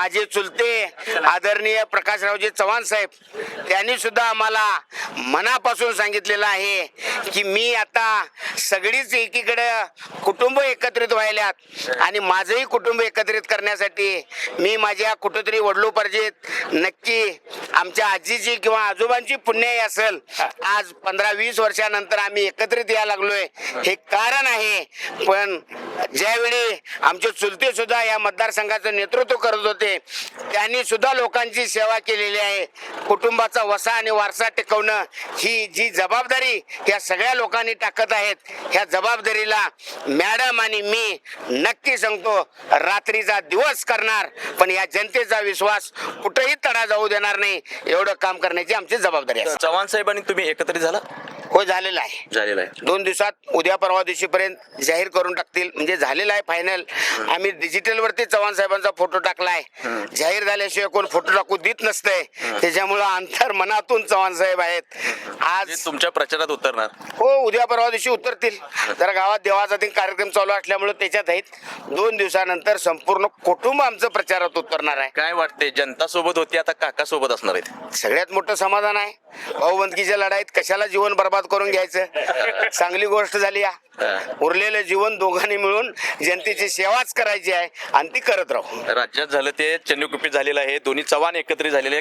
माझे चुलते आदरणीय प्रकाशरावजी चव्हाण साहेब त्यांनी सुद्धा आम्हाला मनापासून सांगितलेलं आहे की मी आता सगळीच एकीकडे कुटुंब एकत्रित व्हायल्यात आणि माझंही कुटुंब एकत्रित करण्यासाठी मी माझ्या कुठेतरी वडलोपार्जित नक्की आमच्या आजीची किंवा आजोबांची पुण्याई असेल आज 15-20 वर्षानंतर आम्ही एकत्रित यायला लागलोय हे कारण आहे. पण ज्यावेळी आमचे चुलते सुद्धा या मतदारसंघाचं नेतृत्व करत होते त्यांनी सुद्धा लोकांची सेवा केलेली आहे. कुटुंबाचा वसा आणि वारसा टिकवणं ही जी जबाबदारी या सगळ्या लोकांनी टाकत आहेत ह्या जबाबदारीला मॅडम आणि मी नक्की सांगतो रात्रीचा दिवस करणार पण या जनतेचा विश्वास कुठेही तडा जाऊ देणार नाही एवढं काम करण्याची आमची जबाबदारी आहे. चव्हाण साहेबांनी तुम्ही एकत्रित झाला? होय झालेला आहे. झालेला आहे. 2 दिवसात उद्या परवा दिवशीपर्यंत जाहीर करून टाकतील म्हणजे झालेला आहे फायनल. आम्ही डिजिटल वरती चव्हाण साहेबांचा फोटो टाकलाय. जाहीर झाल्याशिवाय कोण फोटो टाकू देत नसतंय त्याच्यामुळं अंतर मनातून चव्हाण साहेब आहेत. आज तुमच्या प्रचारात उतरणार? हो उद्या परवा दिवशी उतरतील. जरा गावात देवाचा दिन कार्यक्रम चालू असल्यामुळे त्याच्यात आहेत. 2 दिवसानंतर संपूर्ण कुटुंब आमचं प्रचारात उतरणार आहे. काय वाटते जनता सोबत होती आता काका सोबत असणार आहेत? सगळ्यात मोठं समाधान आहे. भाऊबंदकीच्या लढाईत कशाला जीवन बर्बाद करून घ्यायचं. चांगली गोष्ट झाली. उरलेलं जीवन दोघांनी मिळून जनतेची सेवाच करायची आहे आणि ती करत राहू. राज्यात झालं ते चन्नकुपीत झालेलं आहे. दोन्ही चव्हाण एकत्रित झालेले